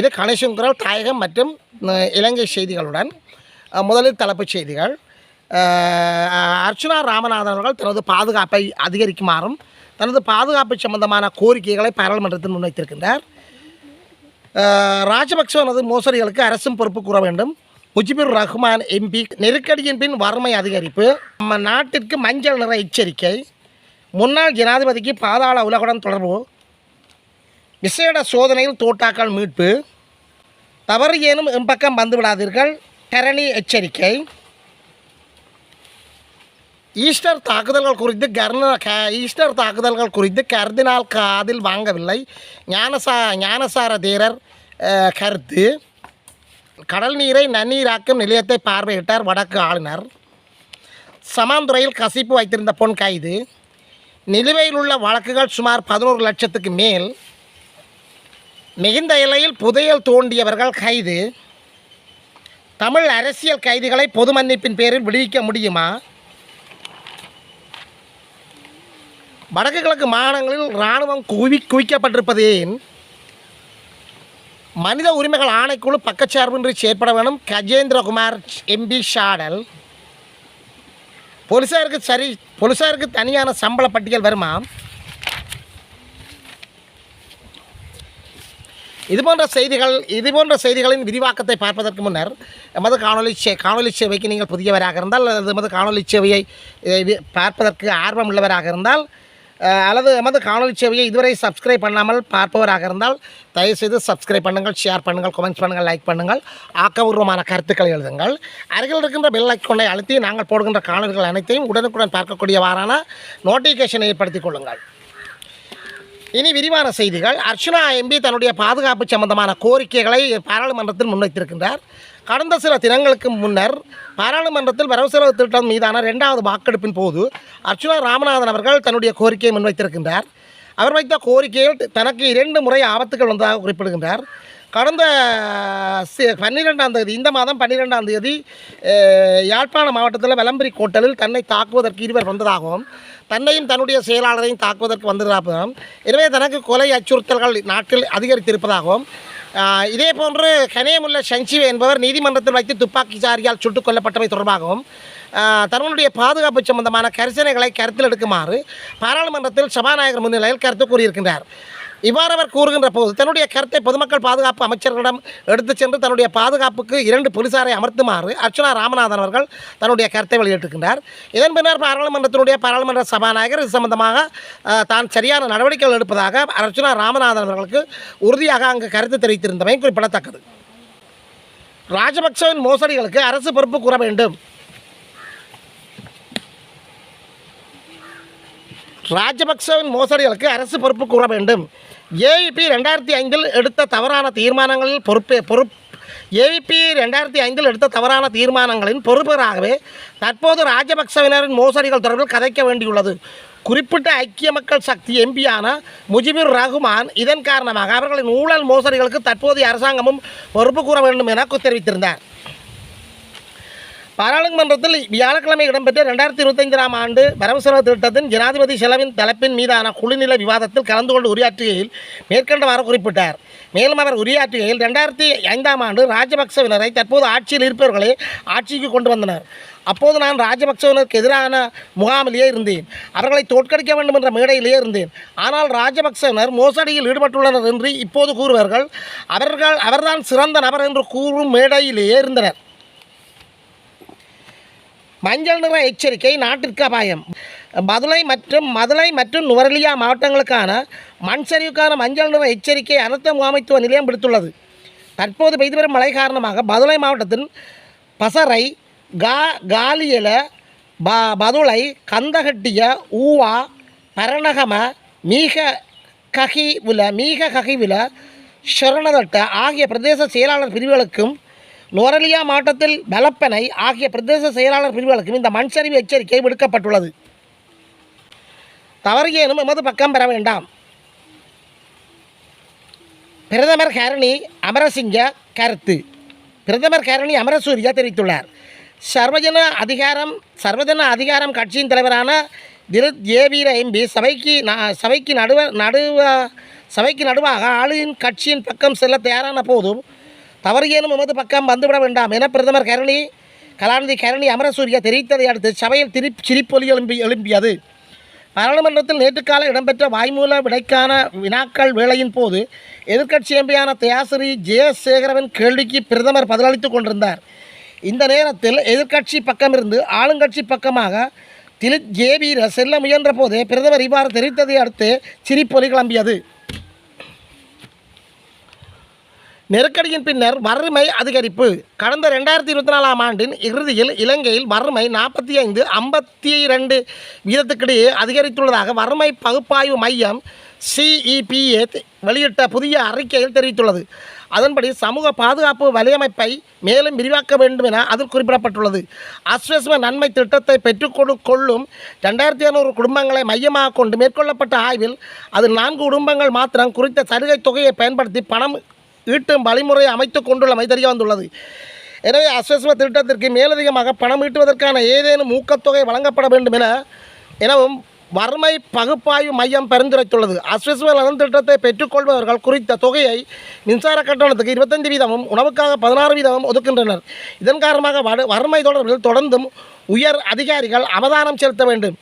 இது கணேசன் குரல் தாயகம் மற்றும் இலங்கை செய்திகளுடன். முதலில் தலைப்புச் செய்திகள். அர்ச்சுனா ராமநாதன் அவர்கள் தனது பாதுகாப்பை அதிகரிக்குமாறும் தனது பாதுகாப்பு சம்பந்தமான கோரிக்கைகளை பாராளுமன்றத்தில் முன்வைத்திருக்கின்றார். ராஜபக்சவனது மோசடிகளுக்கு அரசும் பொறுப்பு கூற வேண்டும். முஜிபுர் ரஹ்மான் எம்பி நெருக்கடியின் பின் வறுமை அதிகரிப்பு, நம்ம நாட்டிற்கு மஞ்சள் நிற எச்சரிக்கை, முன்னாள் ஜனாதிபதிக்கு பாதாள உலகுடன் தொடர்பு, விசேட சோதனையில் தோட்டாக்கள் மீட்பு, தவறு ஏனும் எம்பக்கம் வந்துவிடாதீர்கள் கரணி எச்சரிக்கை, ஈஸ்டர் தாக்குதல்கள் குறித்து கர்தினால் காதில் வாங்கவில்லை ஞானசார தேரர் கருத்து, கடல் நீரை நன்னீராக்கும் நிலையத்தை பார்வையிட்டார் வடக்கு ஆளுநர், சமாந்துறையில் கசிப்பு வைத்திருந்த பொன் கைது, நிலுவையில் உள்ள வழக்குகள் சுமார் 11 லட்சத்துக்கு மேல், மிகுந்த எல்லையில் புதையல் தோண்டியவர்கள் கைது, தமிழ் அரசியல் கைதிகளை பொது மன்னிப்பின் பேரில் விடுவிக்க முடியுமா, வடக்கு கிழக்கு மாகாணங்களில் இராணுவம் குவிக்கப்பட்டிருப்பது ஏன், மனித உரிமைகள் ஆணைக்குழு பக்கச்சார்பின்றி செயற்பட வேண்டும் கஜேந்திரகுமார் எம்பி சாடல், போலீஸாருக்கு தனியான சம்பள பட்டியல் வருமா? இதுபோன்ற செய்திகளின் விரிவாக்கத்தை பார்ப்பதற்கு முன்னர் எமது காணொலி சேவைக்கு நீங்கள் புதியவராக இருந்தால் அல்லது எமது காணொலி சேவையை பார்ப்பதற்கு ஆர்வம் உள்ளவராக இருந்தால் அல்லது எமது காணொலி சேவையை இதுவரை சப்ஸ்கிரைப் பண்ணாமல் பார்ப்பவராக இருந்தால் தயவுசெய்து சப்ஸ்கிரைப் பண்ணுங்கள், ஷேர் பண்ணுங்கள், கமெண்ட்ஸ் பண்ணுங்கள், லைக் பண்ணுங்கள், ஆக்கபூர்வமான கருத்துக்களை எழுதுங்கள். அருகில் இருக்கின்ற பெல் ஐக்கானை அழுத்தி நாங்கள் போடுகின்ற காணொலிகள் அனைத்தையும் உடனுக்குடன் பார்க்கக்கூடியவாறான நோட்டிஃபிகேஷனை ஏற்படுத்திக் கொள்ளுங்கள். இனி விரிவான செய்திகள். அர்ச்சுனா எம்பி தன்னுடைய பாதுகாப்பு சம்பந்தமான கோரிக்கைகளை பாராளுமன்றத்தில் முன்வைத்திருக்கின்றார். கடந்த சில தினங்களுக்கு முன்னர் பாராளுமன்றத்தில் வரவு செலவு திட்டம் மீதான 2வது வாக்கெடுப்பின் போது அர்ச்சுனா ராமநாதன் அவர்கள் தன்னுடைய கோரிக்கையை முன்வைத்திருக்கின்றார். அவர் வைத்த கோரிக்கையில் தனக்கு 2 முறை ஆபத்துகள் வந்ததாக குறிப்பிடுகின்றார். கடந்த 12ஆம் தேதி, இந்த மாதம் 12ஆம் தேதி யாழ்ப்பாண மாவட்டத்தில் வெலம்பரி கோட்டலில் தன்னை தாக்குவதற்கு 2 வந்ததாகவும் தன்னையும் தன்னுடைய செயலாளரையும் தாக்குவதற்கு வந்ததாகவும், எனவே தனக்கு கொலை அச்சுறுத்தல்கள் நாட்டில் அதிகரித்திருப்பதாகவும், இதே போன்று கனேமுல்ல சஞ்சீவ் என்பவர் நீதிமன்றத்தில் வைத்து துப்பாக்கிச்சாரியால் சுட்டுக் கொல்லப்பட்டவை தொடர்பாகவும் தன்னுடைய பாதுகாப்பு சம்பந்தமான கரிசனைகளை கருத்தில் எடுக்குமாறு பாராளுமன்றத்தில் சபாநாயகர் முன்னிலையில் கருத்து கூறியிருக்கின்றார். இவ்வாறு அவர் கூறுகின்ற போது தன்னுடைய கருத்தை பொதுமக்கள் பாதுகாப்பு அமைச்சர்களிடம் எடுத்துச் சென்று தன்னுடைய பாதுகாப்புக்கு 2 போலீசாரை அமர்த்துமாறு அர்ச்சுனா ராமநாதன் அவர்கள் தன்னுடைய கருத்தை வெளியிட்டிருக்கின்றார். இதன் பின்னர் பாராளுமன்ற சபாநாயகர் இது சம்பந்தமாக தான் சரியான நடவடிக்கைகள் எடுப்பதாக அர்ச்சுனா ராமநாதன் அவர்களுக்கு உறுதியாக அங்கு கருத்து தெரிவித்திருந்தமை குறிப்பிடத்தக்கது. ராஜபக்சவின் மோசடிகளுக்கு அரசு பொறுப்பு கூற வேண்டும். ராஜபக்சவின் மோசடிகளுக்கு அரசு பொறுப்பு கூற வேண்டும். ஏவிபி 2005 எடுத்த தவறான தீர்மானங்களின் பொறுப்பராகவே தற்போது ராஜபக்சவினரின் மோசடிகள் தொடர்பில் கதைக்க வேண்டியுள்ளது. குறிப்பிட்ட ஐக்கிய மக்கள் சக்தி எம்பியான முஜிபுர் ரஹ்மான் இதன் காரணமாக அவர்களின் ஊழல் மோசடிகளுக்கு தற்போதைய அரசாங்கமும் பொறுப்பு கூற வேண்டும் என தெரிவித்திருந்தார். பாராளுமன்றத்தில் வியாழக்கிழமை இடம்பெற்ற 2025ஆம் ஆண்டு வரவு செலவு திட்டத்தின் ஜனாதிபதி செலவின் தலைப்பின் மீதான குழுநிலை விவாதத்தில் கலந்து கொண்டு உரையாற்றுகையில் மேற்கண்டவாறு குறிப்பிட்டார். மேலும் அவர் உரையாற்றுகையில் 2005ஆம் ஆண்டு ராஜபக்சவினரை தற்போது ஆட்சியில் இருப்பவர்களே ஆட்சிக்கு கொண்டு வந்தனர். அப்போது நான் ராஜபக்சவினருக்கு எதிரான முகாமிலேயே இருந்தேன். அவர்களை தோற்கடிக்க வேண்டும் என்ற மேடையிலேயே இருந்தேன். ஆனால் ராஜபக்சவினர் மோசடியில் ஈடுபட்டுள்ளனர் என்று இப்போது கூறுவார்கள். அவர்தான் சிறந்த நபர் என்று கூறும் மேடையிலேயே இருந்தனர். மஞ்சள் நிற எச்சரிக்கை நாட்டிற்கு அபாயம். மதுரை மற்றும் நுவரெலியா மாவட்டங்களுக்கான மண் சரிவுக்கான மஞ்சள் நிற எச்சரிக்கை அனர்த்த முகாமைத்துவ நிலையம் விடுத்துள்ளது. தற்போது பெய்து வரும் மழை காரணமாக பதுளை மாவட்டத்தின் பசறை, காலியல, பதுளை, கந்தகட்டிய, ஊவா, பரணகம, மீக ககிவில, ஷரணதட்ட ஆகிய பிரதேச செயலாளர் பிரிவுகளுக்கும் நுவரெலியா மாவட்டத்தில் பலப்பனை ஆகிய பிரதேச செயலாளர் பிரிவுகளுக்கும் இந்த மண்சரிவு எச்சரிக்கை விடுக்கப்பட்டுள்ளது. தவறு ஏனும் எமது பக்கம் பெற வேண்டாம். பிரதமர் ஹரணி அமரசிங்க கருத்து. பிரதமர் ஹரணி அமரசூரியா தெரிவித்துள்ளார். சர்வஜன அதிகாரம் கட்சியின் தலைவரான திலித் ஜேவீர எம்பி சபைக்கு நடுவாக ஆளும் கட்சியின் பக்கம் செல்ல தயாரான போதும் தவறியேனும் எமது பக்கம் வந்துவிட வேண்டாம் என பிரதமர் கலாநிதி கரணி அமரசூரிய தெரிவித்ததை அடுத்து சபையில் சிரிப்பொலி எழும்பியது. பாராளுமன்றத்தில் நேற்றுக்கால இடம்பெற்ற வாய்மூல விடைக்கான வினாக்கள் வேளையின் போது எதிர்க்கட்சி எம்பியான தயாசிறி ஜெயசேகரவின் கேள்விக்கு பிரதமர் பதிலளித்துக் கொண்டிருந்தார். இந்த நேரத்தில் எதிர்க்கட்சி பக்கமிருந்து ஆளுங்கட்சி பக்கமாக திலித் ஜேவீர செல்ல முயன்ற போதே பிரதமர் இவ்வாறு தெரிவித்ததை அடுத்து சிரிப்பொலி கிளம்பியது. நெருக்கடியின் பின்னர் வறுமை அதிகரிப்பு. கடந்த 2024 ஆண்டின் இறுதியில் இலங்கையில் வறுமை 45-52 வீதத்துக்கிடையே அதிகரித்துள்ளதாக வறுமை பகுப்பாய்வு மையம் CEPA வெளியிட்ட புதிய அறிக்கையில் தெரிவித்துள்ளது. அதன்படி சமூக பாதுகாப்பு வலையமைப்பை மேலும் விரிவாக்க வேண்டும் என அதில் குறிப்பிடப்பட்டுள்ளது. அஸ்வஸ்ம நன்மை திட்டத்தை பெற்றுக்கொள்ளும் 2200 குடும்பங்களை மையமாக கொண்டு மேற்கொள்ளப்பட்ட ஆய்வில் அது 4 குடும்பங்கள் மாத்திரம் குறித்த சலுகை தொகையை பயன்படுத்தி பணம் ஈட்டும் வழிமுறையை அமைத்து கொண்டுள்ளமை தெரிய வந்துள்ளது. எனவே அஸ்வஸ்ம திட்டத்திற்கு மேலதிகமாக பணம் ஈட்டுவதற்கான ஏதேனும் ஊக்கத்தொகை வழங்கப்பட வேண்டும் எனவும் வறுமை பகுப்பாய்வு மையம் பரிந்துரைத்துள்ளது. அஸ்வஸ்ம நலன் திட்டத்தை பெற்றுக்கொள்பவர்கள் குறித்த தொகையை மின்சார கட்டணத்துக்கு 25%, உணவுக்காக 16% ஒதுக்கின்றனர். இதன் காரணமாக வறுமை தொடர்பில் தொடர்ந்தும் உயர் அதிகாரிகள் அவதானம் செலுத்த வேண்டும்.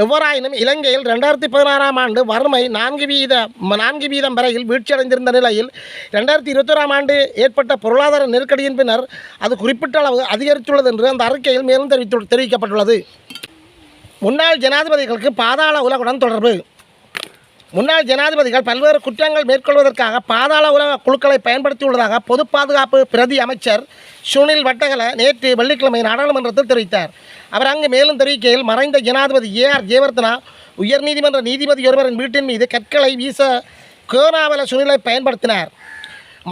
எவ்வாறாயினும் இலங்கையில் 2016 ஆண்டு வறுமை 4% வரையில் வீழ்ச்சியடைந்திருந்த நிலையில் 2021 ஆண்டு ஏற்பட்ட பொருளாதார நெருக்கடியின் பின்னர் அது குறிப்பிட்ட அளவு அதிகரித்துள்ளது என்று அந்த அறிக்கையில் மேலும் தெரிவிக்கப்பட்டுள்ளது. முன்னாள் ஜனாதிபதிகளுக்கு பாதாள உலகுடன் தொடர்பு. முன்னாள் ஜனாதிபதிகள் பல்வேறு குற்றங்கள் மேற்கொள்வதற்காக பாதாள உலக குழுக்களை பயன்படுத்தியுள்ளதாக பொது பாதுகாப்பு பிரதி அமைச்சர் சுனில் வட்டகல நேற்று வெள்ளிக்கிழமை நாடாளுமன்றத்தில் தெரிவித்தார். அவர் அங்கு மேலும் தெரிவிக்கையில், மறைந்த ஜனாதிபதி AR ஜெயவர்தனா உயர்நீதிமன்ற நீதிபதி ஒருவரின் வீட்டின் மீது கற்களை வீச கேனாவல சுனிலை பயன்படுத்தினார்.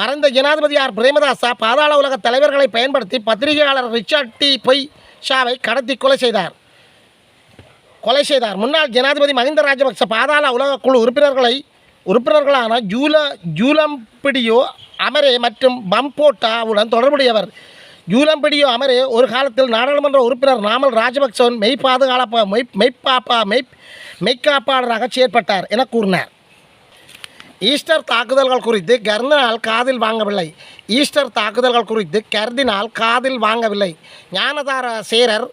மறைந்த ஜனாதிபதி R பிரேமதாசா பாதாள உலக தலைவர்களை பயன்படுத்தி பத்திரிகையாளர் ரிச்சர்ட் டி பொய்ஷாவை கடத்தி கொலை செய்தார். முன்னாள் ஜனாதிபதி மஹிந்த ராஜபக்ச பாதாள உலக குழு உறுப்பினர்களான ஜூலம்பிடியோ அமரே மற்றும் பம்போட்டாவுடன் தொடர்புடையவர். ஜூலம்பிடியோ அமரே ஒரு காலத்தில் நாடாளுமன்ற உறுப்பினர் நாமல் ராஜபக்சவின் மெய்க்காப்பாளராக செயற்பட்டார் என கூறினார். ஈஸ்டர் தாக்குதல்கள் குறித்து கர்தினால் காதில் வாங்கவில்லை. ஞானதார சேரர்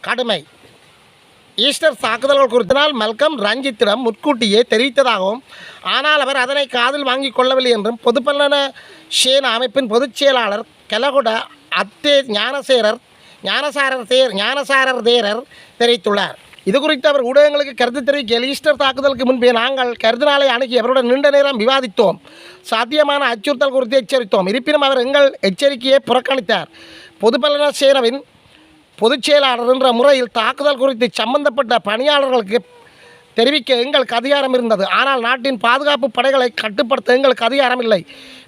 கடுமை. ஈஸ்டர் தாக்குதல்கள் குறித்தினால் மல்கம் ரஞ்சித்திடம் முன்கூட்டியே தெரிவித்ததாகவும், ஆனால் அவர் அதனை காதில் வாங்கிக் கொள்ளவில்லை என்றும் பொதுப்பலன சேனா அமைப்பின் பொதுச் செயலாளர் கெலகுட அத்தே ஞானசாரர் தேரர் தெரிவித்துள்ளார். இது குறித்து அவர் ஊடகங்களுக்கு கருத்து தெரிவிக்கையில், ஈஸ்டர் தாக்குதலுக்கு முன்பே நாங்கள் கர்தினாலை அணுகி அவருடன் நீண்ட நேரம் விவாதித்தோம். சாத்தியமான அச்சுறுத்தல் குறித்து எச்சரித்தோம். இருப்பினும் அவர் எங்கள் எச்சரிக்கையை புறக்கணித்தார். பொதுப்பலன சேனாவின் பொதுச் செயலாளர் என்ற முறையில் தாக்குதல் குறித்து சம்பந்தப்பட்ட பணியாளர்களுக்கு தெரிவிக்க எங்களுக்கு அதிகாரம் இருந்தது. ஆனால் நாட்டின் பாதுகாப்பு படைகளை கட்டுப்படுத்த எங்களுக்கு அதிகாரம் இல்லை.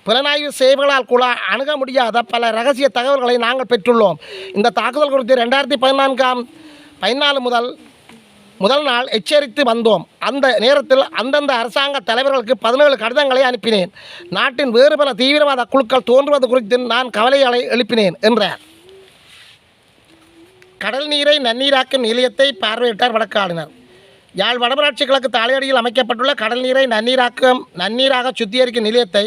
புலனாய்வு சேவைகளால் கூட அணுக முடியாத பல இரகசிய தகவல்களை நாங்கள் பெற்றுள்ளோம். இந்த தாக்குதல் குறித்து 2014 முதல் நாள் எச்சரித்து வந்தோம். அந்த நேரத்தில் அந்தந்த அரசாங்க தலைவர்களுக்கு 17 கடிதங்களை அனுப்பினேன். நாட்டின் வேறு பல தீவிரவாத குழுக்கள் தோன்றுவது குறித்து நான் கவலைகளை எழுப்பினேன் என்றார். கடல் நீரை நன்னீராக்கும் நிலையத்தை பார்வையிட்டார் வடக்கு ஆளுநர். யாழ் வடமராட்சி கிழக்கு தாளையடியில் அமைக்கப்பட்டுள்ள கடல் நீரை நன்னீராக சுத்திகரிக்கும் நிலையத்தை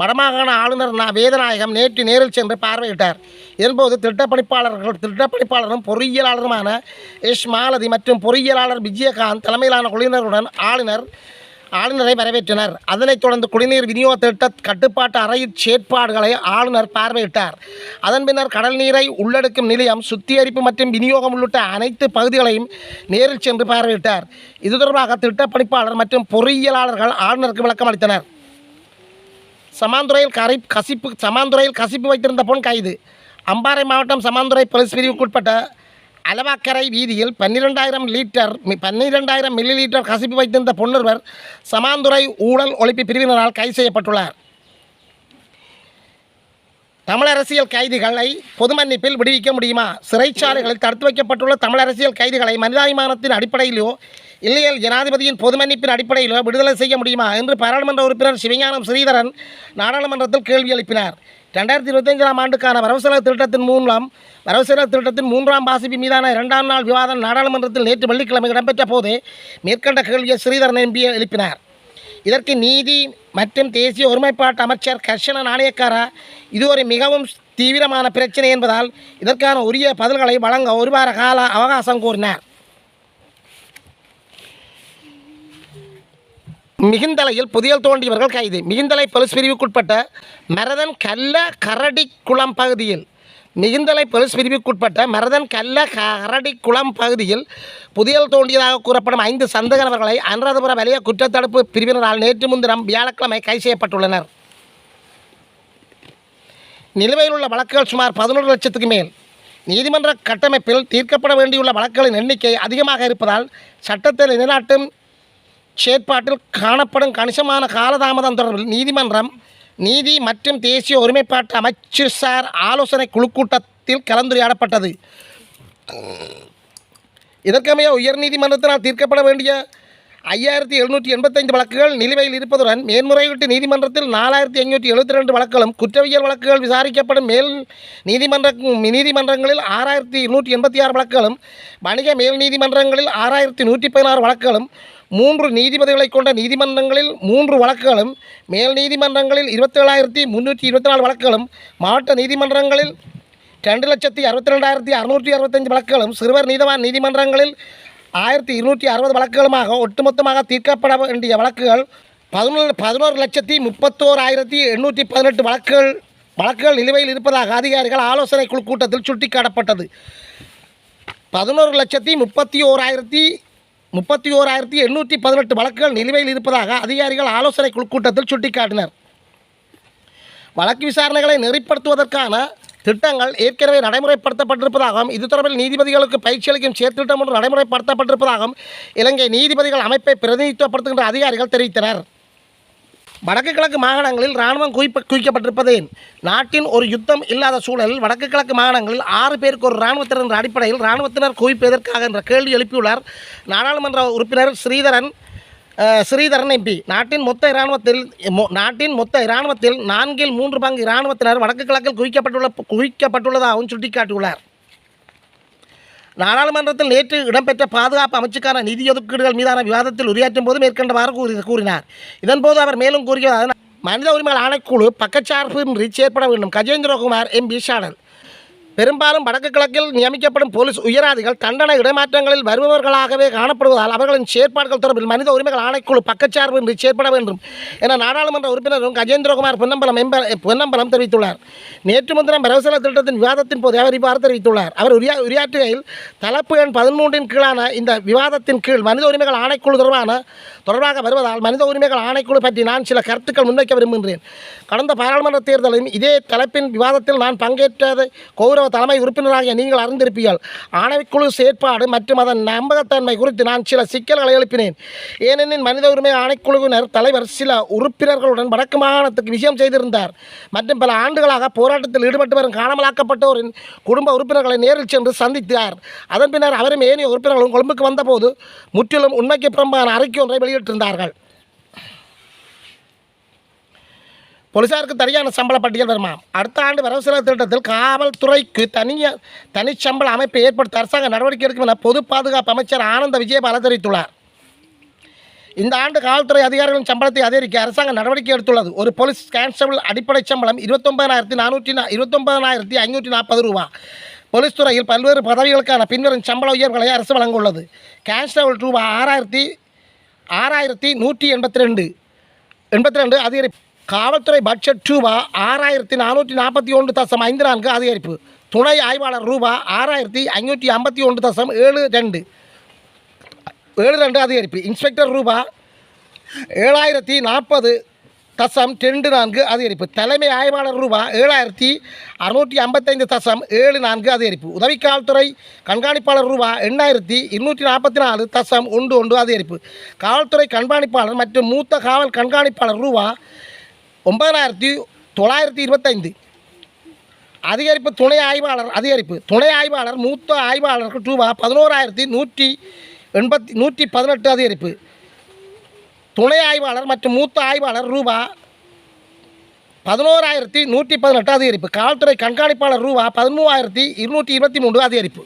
வடமாகாண ஆளுநர் வேதநாயகம் நேற்று நேரில் சென்று பார்வையிட்டார். இதன்போது திட்டப்பணிப்பாளரும் பொறியியலாளருமான எஸ் மாலதி மற்றும் பொறியியலாளர் விஜயகாந்த் தலைமையிலான குழுவினருடன் ஆளுநரை வரவேற்றனர். அதனைத் தொடர்ந்து குடிநீர் விநியோக திட்ட கட்டுப்பாட்டு அறையின் செயற்பாடுகளை ஆளுநர் பார்வையிட்டார். அதன் பின்னர் கடல் நீரை உள்ளெடுக்கும் நிலையம், சுத்திகரிப்பு மற்றும் விநியோகம் உள்ளிட்ட அனைத்து பகுதிகளையும் நேரில் சென்று பார்வையிட்டார். இது தொடர்பாக திட்டப்பணிப்பாளர் மற்றும் பொறியியலாளர்கள் ஆளுநருக்கு விளக்கம் அளித்தனர். சமாந்துறையில் கசிப்பு வைத்திருந்த பொன் கைது. அம்பாறை மாவட்டம் சமாந்துறை போலீஸ் பிரிவுக்குட்பட்ட அலவாக்கரை வீதியில் 12,000 மில்லி லீட்டர் கசிப்பு வைத்திருந்த பொன்னொருவர் சமாந்துறை ஊழல் ஒழிப்பு பிரிவினரால் கைது செய்யப்பட்டுள்ளார். தமிழ் அரசியல் கைதிகளை பொது மன்னிப்பில் விடுவிக்க முடியுமா? சிறைச்சாலைகளில் தடுத்து வைக்கப்பட்டுள்ள தமிழ் அரசியல் கைதிகளை மனிதாபிமானத்தின் அடிப்படையிலோ இல்லையல் ஜனாதிபதியின் பொது மன்னிப்பின் அடிப்படையிலோ விடுதலை செய்ய முடியுமா என்று பாராளுமன்ற உறுப்பினர் சிவஞானம் ஸ்ரீதரன் நாடாளுமன்றத்தில் கேள்வி எழுப்பினார். 2025ஆம் ஆண்டுக்கான வரவு செலவு திட்டத்தின் மூன்றாம் வாசிப்பு மீதான 2ஆம் நாள் விவாதம் நாடாளுமன்றத்தில் நேற்று வெள்ளிக்கிழமை இடம்பெற்ற போதே மேற்கண்ட கேள்வியை ஸ்ரீதரன் எம்பி எழுப்பினார். இதற்கு நீதி மற்றும் தேசிய ஒருமைப்பாட்டு அமைச்சர் கர்ஷன நாணயக்காரா இது ஒரு மிகவும் தீவிரமான பிரச்சனை என்பதால் இதற்கான உரிய பதில்களை வழங்க ஒரு வார கால அவகாசம் கோரினார். மிகுந்தலையில் புதியல் தோண்டியவர்கள் கைது. மிகுந்தலை போலீஸ் பிரிவுக்குட்பட்ட மரதன் கல்ல கரடிக்குளம் பகுதியில் கரடிக்குளம் பகுதியில் புதியல் தோண்டியதாக கூறப்படும் 5 சந்தேக நபர்களை அனுராதபுரம் வலய குற்றத்தடுப்பு பிரிவினரால் நேற்று முன்தினம் வியாழக்கிழமை கைது செய்யப்பட்டுள்ளனர். நிலுவையில் உள்ள வழக்குகள் சுமார் 11 லட்சத்துக்கு மேல். நீதிமன்ற கட்டமைப்பில் தீர்க்கப்பட வேண்டியுள்ள வழக்குகளின் எண்ணிக்கை அதிகமாக இருப்பதால் சட்டத்தில் நிலைநாட்டும் செயற்பாட்டில் காணப்படும் கணிசமான காலதாமதம் தொடர்பில் நீதி மற்றும் தேசிய ஒருமைப்பாட்டு அமைச்சர் ஆலோசனை குழு கூட்டத்தில் கலந்துரையாடப்பட்டது. இதற்கமைய உயர்நீதிமன்றத்தினால் தீர்க்கப்பட வேண்டிய 5785 வழக்குகள் நிலுவையில் இருப்பதுடன் மேன்முறையீட்டு நீதிமன்றத்தில் 4572 வழக்குகளும் குற்றவியல் வழக்குகள் விசாரிக்கப்படும் மேல் நீதிமன்றங்களில் 6286 வழக்குகளும் வணிக மேல் நீதிமன்றங்களில் 6116 வழக்குகளும் 3 நீதிபதிகளை கொண்ட நீதிமன்றங்களில் 3 வழக்குகளும் மேல் நீதிமன்றங்களில் 27324 வழக்குகளும் மாவட்ட நீதிமன்றங்களில் 2,62,665 வழக்குகளும் சிறுவர் நீதவான் நீதிமன்றங்களில் 1260 வழக்குகளுமாக ஒட்டுமொத்தமாக தீர்க்கப்பட வேண்டிய வழக்குகள் 11,31,818 வழக்குகள் நிலுவையில் இருப்பதாக அதிகாரிகள் ஆலோசனை குழு கூட்டத்தில் சுட்டிக்காட்டப்பட்டது. 11,31,818 வழக்குகள் நிலுவையில் இருப்பதாக அதிகாரிகள் ஆலோசனை குழு கூட்டத்தில் சுட்டிக்காட்டினர். வழக்கு விசாரணைகளை நெறிப்படுத்துவதற்கான திட்டங்கள் ஏற்கனவே நடைமுறைப்படுத்தப்பட்டிருப்பதாகவும் இது தொடர்பில் நீதிபதிகளுக்கு பயிற்சி அளிக்கும் செயற்திட்டம் ஒன்று நடைமுறைப்படுத்தப்பட்டிருப்பதாகவும் இலங்கை நீதிபதிகள் அமைப்பை பிரதிநிதித்துவப்படுத்துகின்ற அதிகாரிகள் தெரிவித்தனர். வடக்கு கிழக்கு மாகாணங்களில் இராணுவம் குவிக்கப்பட்டிருப்பதேன்? நாட்டின் ஒரு யுத்தம் இல்லாத சூழலில் வடக்கு கிழக்கு மாகாணங்களில் 6 பேருக்கு ஒரு இராணுவத்தினர் என்ற அடிப்படையில் இராணுவத்தினர் குவிப்பதற்காக என்ற கேள்வி எழுப்பியுள்ளார் நாடாளுமன்ற உறுப்பினர் ஸ்ரீதரன் எம்பி. நாட்டின் மொத்த இராணுவத்தில் 3 பங்கு இராணுவத்தினர் வடக்கு கிழக்கில் குவிக்கப்பட்டுள்ளதாகவும் சுட்டிக்காட்டியுள்ளார். நாடாளுமன்றத்தில் நேற்று இடம்பெற்ற பாதுகாப்பு அமைச்சுக்கான நிதி ஒதுக்கீடுகள் மீதான விவாதத்தில் உரையாற்றும் போது மேற்கண்டவாறு கூறினார். இதன்போது அவர் மேலும் கூறியதாவது, மனித உரிமைகள் ஆணைக்குழு பக்கச்சார்பின்றி செயற்பட வேண்டும். கஜேந்திரகுமார் எம்பி சாடல். பெரும்பாலும் வடக்கு கிழக்கில் நியமிக்கப்படும் போலீஸ் உயராதிகள் தண்டனை இடமாற்றங்களில் வருபவர்களாகவே காணப்படுவதால் அவர்களின் செயற்பாடுகள் தொடர்பில் மனித உரிமைகள் ஆணைக்குழு பக்கச்சார்பின்றி செயற்பட வேண்டும் என நாடாளுமன்ற உறுப்பினரும் கஜேந்திரகுமார் பொன்னம்பலம் தெரிவித்துள்ளார். நேற்று முன்தினம் வரவு செலவு திட்டத்தின் விவாதத்தின் போது அவர் இவ்வாறு தெரிவித்துள்ளார். அவர் உரையாற்றுகையில் தலைப்பு எண் 13 கீழான இந்த விவாதத்தின் கீழ் மனித உரிமைகள் ஆணைக்குழு தொடர்பாக வருவதால் மனித உரிமைகள் ஆணைக்குழு பற்றி நான் சில கருத்துக்கள் முன்வைக்க விரும்புகின்றேன். கடந்த பாராளுமன்ற தேர்தலில் இதே தலைப்பின் விவாதத்தில் நான் பங்கேற்றதை கௌரவ தலைமை உறுப்பினராகிய நீங்கள் அறிந்திருப்பீர்கள். ஆணைக்குழு செயற்பாடு மற்றும் அதன் நம்பகத்தன்மை குறித்து நான் சில சிக்கல்களை எழுப்பினேன். ஏனெனில் மனித உரிமை ஆணைக்குழுவினர் தலைவர் சில உறுப்பினர்களுடன் வடக்கு மாகாணத்துக்கு விஷயம் செய்திருந்தார் மற்றும் பல ஆண்டுகளாக போராட்டத்தில் ஈடுபட்டு வரும் காணாமலாக்கப்பட்டோரின் குடும்ப உறுப்பினர்களை நேரில் சென்று சந்தித்தார். அதன் பின்னர் அவரும் ஏனைய உறுப்பினர்களும் கொழும்புக்கு வந்தபோது முற்றிலும் உண்மைக்கு புறம்பான அறிக்கை ஒன்றை வெளியிட்டிருந்தார்கள். போலீசாருக்கு தனியான சம்பள பட்டியல் வருமாம். அடுத்த ஆண்டு வரவு செலவு திட்டத்தில் காவல்துறைக்கு தனிச்சம்பள அமைப்பை ஏற்படுத்த அரசாங்க நடவடிக்கை எடுக்கும் என பொது பாதுகாப்பு அமைச்சர் ஆனந்த விஜயபால தெரிவித்துள்ளார். இந்த ஆண்டு காவல்துறை அதிகாரிகளின் சம்பளத்தை அதிகரிக்க அரசாங்கம் நடவடிக்கை எடுத்துள்ளது. ஒரு போலீஸ் கான்ஸ்டபிள் அடிப்படை சம்பளம் 29,540 ரூபா. போலீஸ் துறையில் பல்வேறு பதவிகளுக்கான பின்வரும் சம்பள உயர்வுகளை அரசு வழங்க உள்ளது. கான்ஸ்டபிள் ரூபா 6,182 அதிகரிப்பு. காவல்துறை பட்ஜெட் ரூபா 6,441.54 அதிகரிப்பு. துணை ஆய்வாளர் ரூபா 6,551.72 அதிகரிப்பு. இன்ஸ்பெக்டர் ரூபா 7,040.24 அதிகரிப்பு. தலைமை ஆய்வாளர் ரூபா 7,655.74 அதிகரிப்பு. உதவி காவல்துறை கண்காணிப்பாளர் ரூபா 8,244.11 அதிகரிப்பு. காவல்துறை கண்காணிப்பாளர் மற்றும் மூத்த காவல் கண்காணிப்பாளர் ரூபா 9,925 அதிகரிப்பு. துணை ஆய்வாளர் அதிகரிப்பு. துணை ஆய்வாளர் மூத்த ஆய்வாளருக்கு ரூபா 11,118 அதிகரிப்பு. துணை ஆய்வாளர் மற்றும் மூத்த ஆய்வாளர் ரூபா 11,118 அதிகரிப்பு. காவல்துறை கண்காணிப்பாளர் ரூபா 13,223 அதிகரிப்பு.